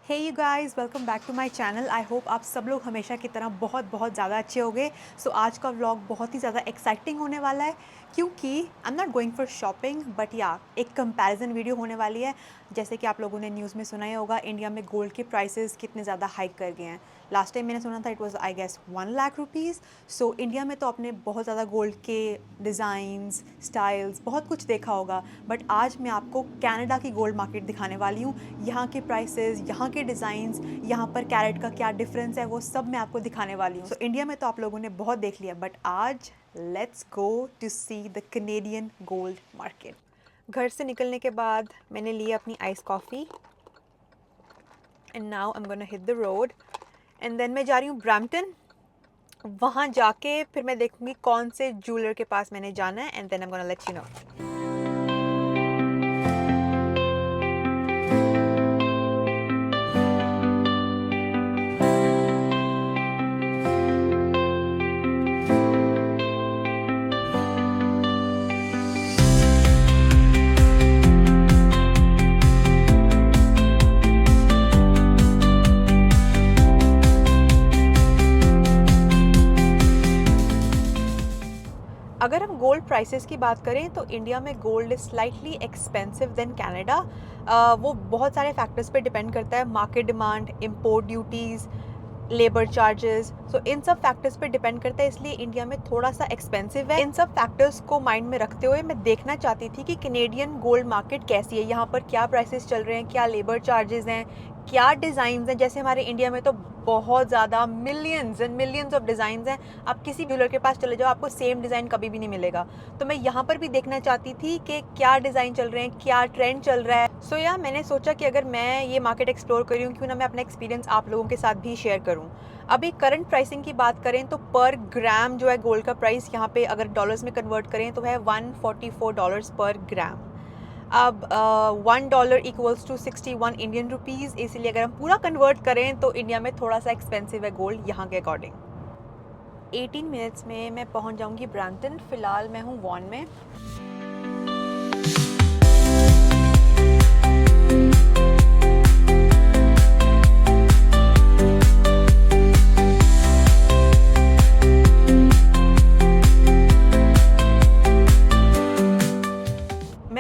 Hey you guys, welcome back to my channel. I hope आप सब लोग हमेशा की तरह बहुत बहुत ज़्यादा अच्छे होंगे। सो आज का व्लॉग बहुत ही ज़्यादा एक्साइटिंग होने वाला है क्योंकि आई am not going for shopping but या एक कंपैरिजन वीडियो होने वाली है। जैसे कि आप लोगों ने न्यूज़ में सुना ही होगा, इंडिया में गोल्ड के प्राइसेस कितने ज़्यादा हाइक कर गए हैं। लास्ट टाइम मैंने सुना था it was I guess 1 lakh rupees. So India में तो आपने बहुत ज़्यादा गोल्ड के डिज़ाइंस, स्टाइल्स, बहुत कुछ देखा होगा, बट आज मैं आपको कनाडा की गोल्ड मार्केट दिखाने वाली हूँ। यहाँ के प्राइसेस, यहाँ के डिज़ाइंस, यहाँ पर कैरेट का क्या डिफरेंस है, वो सब मैं आपको दिखाने वाली हूँ। सो इंडिया में तो आप लोगों ने बहुत देख लिया, बट आज let's go to see the Canadian gold market. घर से निकलने के बाद मैंने ली अपनी ice coffee and now I am gonna hit the road and then मैं जा रही हूँ ब्रैम्पटन। वहाँ जाके फिर मैं देखूँगी कौन से ज्वेलर के पास मैंने जाना है and then I am gonna let you know. अगर हम गोल्ड प्राइसेस की बात करें तो इंडिया में gold is slightly expensive than Canada. वो बहुत सारे फैक्टर्स पे डिपेंड करता है, market demand, import duties, labour charges. So इन सब फैक्टर्स पे डिपेंड करता है, इसलिए इंडिया में थोड़ा सा एक्सपेंसिव है। इन सब फैक्टर्स को माइंड में रखते हुए मैं देखना चाहती थी कि कैनेडियन गोल्ड मार्केट कैसी है, यहाँ पर क्या प्राइसेस चल रहे हैं, क्या लेबर चार्जेस हैं, क्या डिज़ाइंस हैं। जैसे हमारे इंडिया में तो बहुत ज़्यादा millions and millions of designs हैं। आप किसी ज्वेलर के पास चले जाओ, आपको सेम डिज़ाइन कभी भी नहीं मिलेगा। तो मैं यहाँ पर भी देखना चाहती थी कि क्या डिज़ाइन चल रहे हैं, क्या ट्रेंड चल रहा है। सो या मैंने सोचा कि अगर मैं ये मार्केट एक्सप्लोर करी हूँ, क्यों ना मैं अपना एक्सपीरियंस आप लोगों के साथ भी शेयर करूँ। अभी करंट प्राइसिंग की बात करें तो पर ग्राम जो है गोल्ड का प्राइस यहाँ पे अगर डॉलर्स में कन्वर्ट करें तो है $144 पर ग्राम। अब $1 इक्वल्स टू 61 इंडियन रुपीज़, इसलिए अगर हम पूरा कन्वर्ट करें तो इंडिया में थोड़ा सा एक्सपेंसिव है गोल्ड यहाँ के अकॉर्डिंग। 18 मिनट्स में मैं पहुँच जाऊँगी ब्रैम्पटन। फ़िलहाल मैं हूँ वॉन में।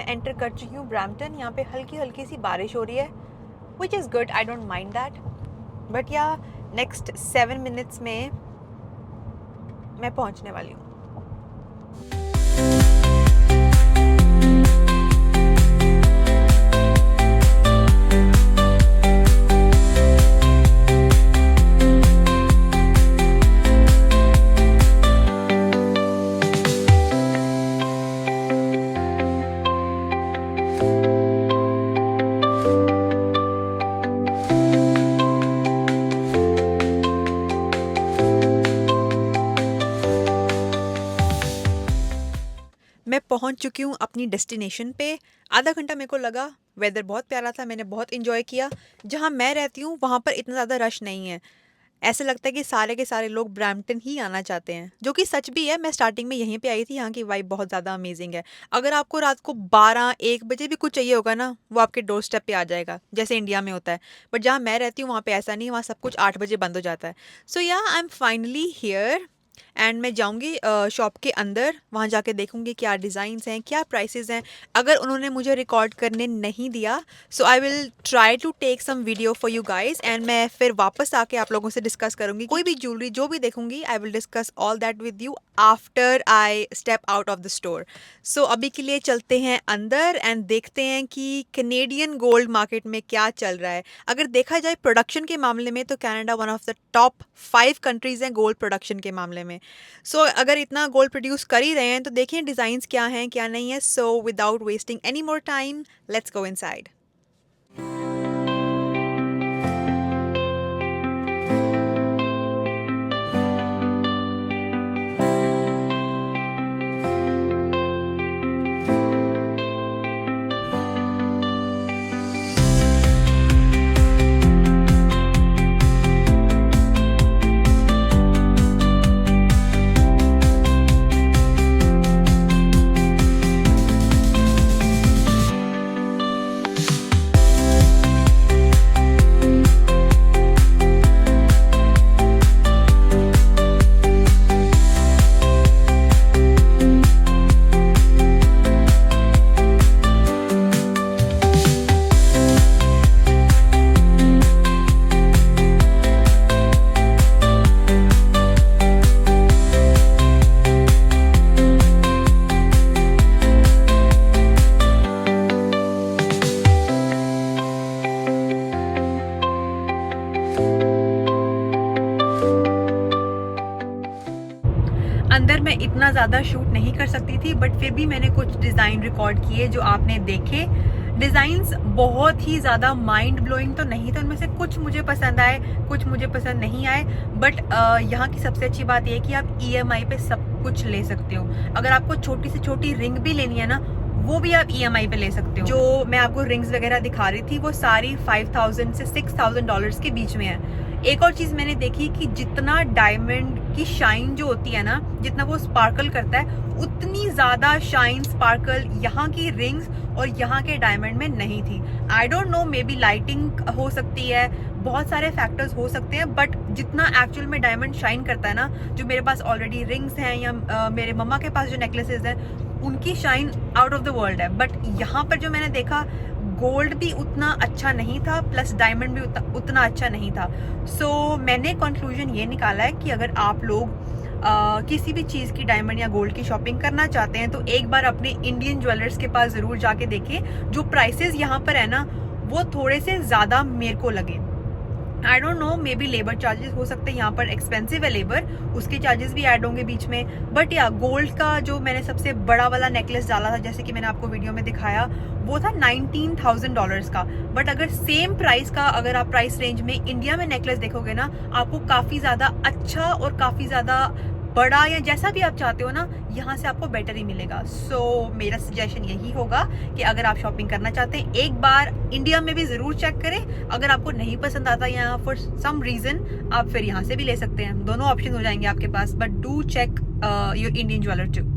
एंटर कर चुकी हूँ ब्रैम्पटन। यहाँ पे हल्की हल्की सी बारिश हो रही है, which is good, I don't mind that. But या नेक्स्ट 7 मिनट्स में मैं पहुँचने वाली हूँ। मैं पहुंच चुकी हूँ अपनी डेस्टिनेशन पे। आधा घंटा मेरे को लगा। वेदर बहुत प्यारा था, मैंने बहुत इन्जॉय किया। जहाँ मैं रहती हूँ वहाँ पर इतना ज़्यादा रश नहीं है। ऐसे लगता है कि सारे के सारे लोग ब्रैम्पटन ही आना चाहते हैं, जो कि सच भी है। मैं स्टार्टिंग में यहीं पे आई थी। यहाँ की वाइब बहुत ज़्यादा अमेजिंग है। अगर आपको रात को 12-1 बजे भी कुछ चाहिए होगा ना, वो आपके डोर स्टेप पे आ जाएगा, जैसे इंडिया में होता है। बट जहाँ मैं रहती हूँ वहाँ पे ऐसा नहीं, वहाँ सब कुछ 8 बजे बंद हो जाता है। सो या I am finally here and मैं जाऊंगी शॉप के अंदर। वहाँ जाके देखूंगी क्या डिज़ाइंस हैं, क्या प्राइसेस हैं। अगर उन्होंने मुझे रिकॉर्ड करने नहीं दिया so I will try to take some video for you guys and मैं फिर वापस आके आप लोगों से डिस्कस करूंगी। कोई भी ज्वेलरी जो भी देखूंगी I will discuss all that with you after I step out of the store. So अभी के लिए चलते हैं अंदर एंड देखते हैं कि कैनेडियन गोल्ड मार्केट में क्या चल रहा है। अगर देखा जाए प्रोडक्शन के मामले में तो Canada one of the top 5 countries हैं गोल्ड प्रोडक्शन के मामले में। सो अगर इतना गोल्ड प्रोड्यूस कर ही रहे हैं तो देखिए डिज़ाइंस क्या हैं क्या नहीं है। So without wasting any more time let's go inside. इतना ज़्यादा शूट नहीं कर सकती थी, बट फिर भी मैंने कुछ डिज़ाइन रिकॉर्ड किए जो आपने देखे। डिज़ाइंस बहुत ही ज़्यादा माइंड ब्लोइंग तो नहीं थे, उनमें से कुछ मुझे पसंद आए, कुछ मुझे पसंद नहीं आए। बट यहाँ की सबसे अच्छी बात यह है कि आप EMI पे सब कुछ ले सकते हो। अगर आपको छोटी से छोटी रिंग भी लेनी है ना, वो भी आप EMI पे ले सकते हो। जो मैं आपको रिंग्स वगैरह दिखा रही थी वो सारी $5,000 से $6,000 के बीच में है। एक और चीज़ मैंने देखी कि जितना डायमंड की शाइन जो होती है ना, जितना वो स्पार्कल करता है, उतनी ज़्यादा शाइन स्पार्कल यहाँ की रिंग्स और यहाँ के डायमंड में नहीं थी। I don't know, may be lighting हो सकती है, बहुत सारे फैक्टर्स हो सकते हैं, बट जितना एक्चुअल में डायमंड शाइन करता है ना, जो मेरे पास ऑलरेडी रिंग्स हैं या मेरे मम्मा के पास जो नेकलेसेस हैं, उनकी shine out of the world है। बट यहाँ पर जो मैंने देखा, गोल्ड भी उतना अच्छा नहीं था, प्लस डायमंड भी उतना अच्छा नहीं था। सो मैंने कंक्लूजन ये निकाला है कि अगर आप लोग किसी भी चीज़ की डायमंड या गोल्ड की शॉपिंग करना चाहते हैं तो एक बार अपने इंडियन ज्वेलर्स के पास ज़रूर जाके देखें। जो प्राइसेस यहाँ पर है ना, वो थोड़े से ज़्यादा मेरे को लगे। I don't know, may be labour charges हो सकते हैं, यहाँ पर एक्सपेंसिव है लेबर, उसके चार्जेस भी ऐड होंगे बीच में। बट या गोल्ड का जो मैंने सबसे बड़ा वाला नेकलेस डाला था, जैसे कि मैंने आपको वीडियो में दिखाया, वो था $19,000 का। बट अगर सेम प्राइस का अगर आप प्राइस रेंज में इंडिया में नेकलेस देखोगे ना, आपको काफ़ी ज़्यादा अच्छा और काफ़ी ज़्यादा बड़ा या जैसा भी आप चाहते हो ना, यहाँ से आपको बेटर ही मिलेगा। सो मेरा सजेशन यही होगा कि अगर आप शॉपिंग करना चाहते हैं, एक बार इंडिया में भी ज़रूर चेक करें। अगर आपको नहीं पसंद आता या फॉर सम रीज़न, आप फिर यहाँ से भी ले सकते हैं। दोनों ऑप्शन हो जाएंगे आपके पास, but do check your Indian jeweller too.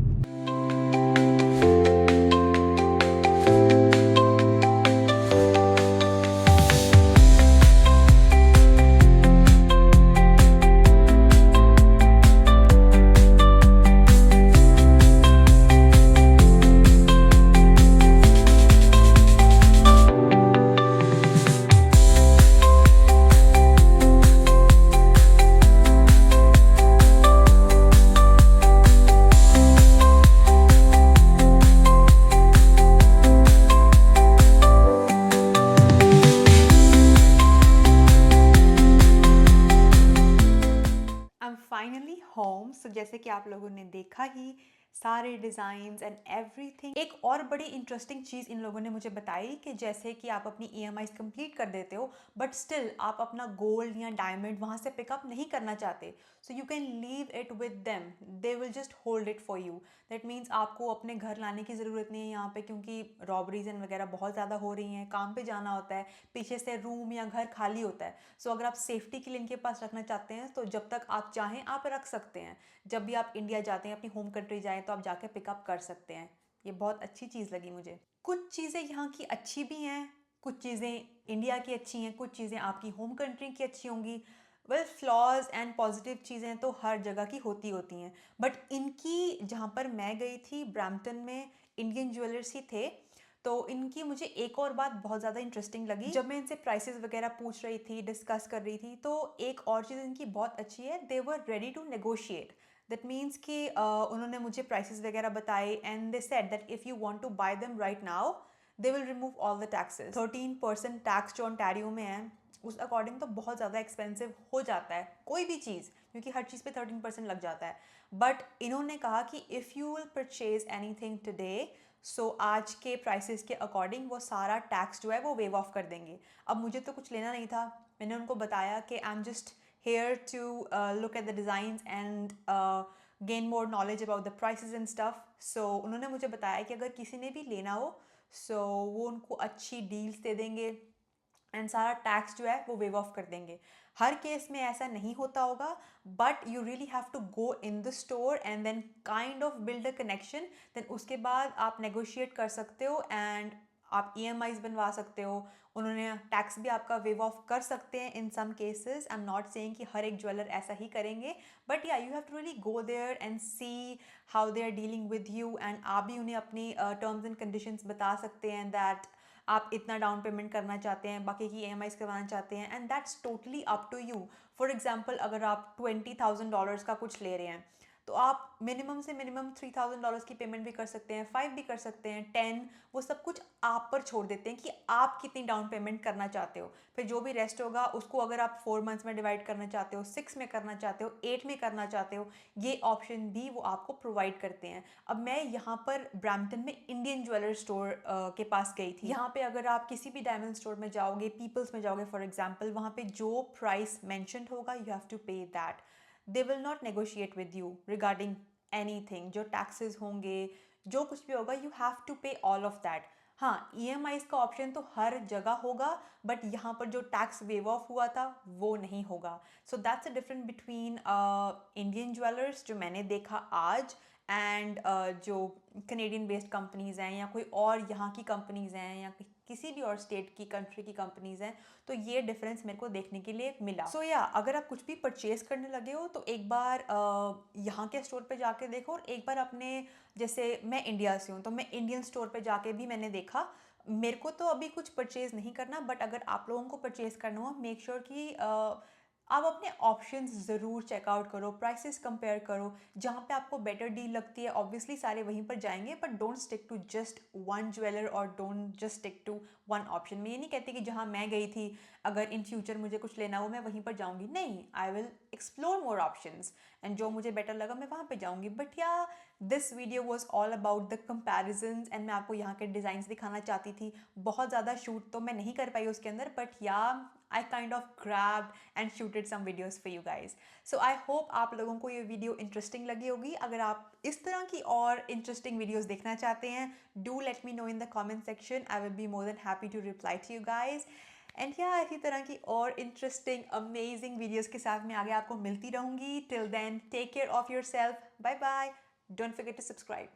Finally home. So जैसे कि आप लोगों ने देखा ही, सारे डिज़ाइंस एंड एवरीथिंग। एक और बड़ी इंटरेस्टिंग चीज़ इन लोगों ने मुझे बताई कि जैसे कि आप अपनी EMIs कंप्लीट कर देते हो, बट स्टिल आप अपना गोल्ड या डायमंड वहाँ से पिकअप नहीं करना चाहते, so you can leave it with them, they will just hold it for you. That means आपको अपने घर लाने की ज़रूरत नहीं है यहाँ पे, क्योंकि रॉबरीज एंड वगैरह बहुत ज़्यादा हो रही हैं, काम पे जाना होता है, पीछे से रूम या घर खाली होता है। सो अगर आप सेफ्टी के लिए इनके पास रखना चाहते हैं तो जब तक आप चाहें आप रख सकते हैं। जब भी आप इंडिया जाते हैं, अपनी होम कंट्री जाएं, तो आप जाके पिकअप कर सकते हैं। ये बहुत अच्छी चीज़ लगी मुझे। कुछ चीज़ें यहाँ की अच्छी भी हैं, कुछ चीज़ें इंडिया की अच्छी हैं, कुछ चीज़ें आपकी होम कंट्री की अच्छी होंगी। वेल, फ्लॉज एंड पॉजिटिव चीज़ें तो हर जगह की होती हैं, बट इनकी, जहाँ पर मैं गई थी ब्रैम्पटन में, इंडियन ज्वेलर्स ही थे, तो इनकी मुझे एक और बात बहुत ज़्यादा इंटरेस्टिंग लगी। जब मैं इनसे प्राइसेस वगैरह पूछ रही थी, डिस्कस कर रही थी, तो एक और चीज़ इनकी बहुत अच्छी है, they were ready to negotiate. That means कि उन्होंने मुझे प्राइसेस वगैरह बताए and they said that if you want to buy them right now, they will remove all the taxes. 13% tax जो ओंटारियो में है, उस अकॉर्डिंग तो बहुत ज़्यादा एक्सपेंसिव हो जाता है कोई भी चीज़, क्योंकि हर चीज़ पे 13% लग जाता है। बट इन्होंने कहा कि if you will purchase anything today, so आज के प्राइसेस के अकॉर्डिंग वो सारा टैक्स जो है वो वेव ऑफ कर देंगे। अब मुझे तो कुछ लेना नहीं था, मैंने उनको बताया कि I am just here to look at the designs and gain more knowledge about the prices and stuff. So उन्होंने मुझे बताया कि अगर किसी ने भी लेना हो, सो वो उनको अच्छी डील्स दे देंगे एंड सारा टैक्स जो है वो वेव ऑफ कर देंगे। हर केस में ऐसा नहीं होता होगा, but you really have to go in the store and then kind of build a connection. Then उसके बाद आप नेगोशिएट कर सकते हो एंड आप EMIs बनवा सकते हो। उन्होंने टैक्स भी आपका वेव ऑफ कर सकते हैं in some cases. I am not saying कि हर एक ज्वेलर ऐसा ही करेंगे, बट या you have to really go there and see how they are dealing with you, and आप भी उन्हें अपनी टर्म्स एंड कंडीशंस बता सकते हैं दैट आप इतना डाउन पेमेंट करना चाहते हैं, बाकी की EMIs करवाना चाहते हैं, and that's totally up to you. For example, अगर आप $20,000 का कुछ ले रहे हैं, तो आप मिनिमम से मिनिमम $3000 की पेमेंट भी कर सकते हैं, 5 भी कर सकते हैं, 10, वो सब कुछ आप पर छोड़ देते हैं कि आप कितनी डाउन पेमेंट करना चाहते हो। फिर जो भी रेस्ट होगा उसको अगर आप 4 मंथ्स में डिवाइड करना चाहते हो, 6 में करना चाहते हो, 8 में करना चाहते हो, ये ऑप्शन भी वो आपको प्रोवाइड करते हैं। अब मैं यहाँ पर ब्रैम्पटन में इंडियन ज्वेलर स्टोर के पास गई थी। यहाँ पे अगर आप किसी भी डायमंड स्टोर में जाओगे, पीपल्स में जाओगे फॉर एग्जाम्पल, वहाँ पे जो प्राइस मैंशनड होगा यू हैव टू पे that. They will not negotiate with you regarding anything. जो टैक्सेस होंगे, जो कुछ भी होगा, यू हैव टू पे ऑल ऑफ दैट। हाँ, EMIs का ऑप्शन तो हर जगह होगा, बट यहाँ पर जो टैक्स वेव ऑफ हुआ था वो नहीं होगा। So that's a difference between Indian jewellers जो मैंने देखा आज एंड जो कनेडियन बेस्ड कंपनीज़ हैं या कोई और यहाँ की कंपनीज़ हैं या किसी भी और स्टेट की कंट्री की कंपनीज़ हैं, तो ये डिफरेंस मेरे को देखने के लिए मिला। सो या अगर आप कुछ भी परचेज करने लगे हो तो एक बार यहाँ के स्टोर पे जाके देखो, और एक बार अपने, जैसे मैं इंडिया से हूँ तो मैं इंडियन स्टोर पे जाके भी मैंने देखा। मेरे को तो अभी कुछ परचेज नहीं करना, बट अगर आप लोगों को परचेज करना हो, मेक श्योर कि आप अपने ऑप्शंस ज़रूर चेकआउट करो, प्राइसेस कंपेयर करो। जहाँ पे आपको बेटर डील लगती है ऑब्वियसली सारे वहीं पर जाएंगे, but don't stick to just one jeweller और don't just stick to one option. मैं ये नहीं कहती कि जहाँ मैं गई थी अगर इन फ्यूचर मुझे कुछ लेना हो मैं वहीं पर जाऊँगी, नहीं, I will explore more options and जो मुझे बेटर लगा मैं वहाँ पर जाऊँगी। बट या this video was all about the comparisons and मैं आपको यहाँ के डिज़ाइंस दिखाना चाहती थी। बहुत ज़्यादा शूट तो मैं नहीं कर पाई उसके अंदर, बट या I kind of grabbed and shooted some videos for you guys. So I hope आप लोगों को ये वीडियो इंटरेस्टिंग लगी होगी। अगर आप इस तरह की और इंटरेस्टिंग वीडियोस देखना चाहते हैं, do let me know in the comment section. I will be more than happy to reply to you guys. And या इसी तरह की और इंटरेस्टिंग अमेजिंग वीडियोस के साथ मैं आगे आपको मिलती रहूँगी। Till then take care of yourself, bye bye, don't forget to subscribe.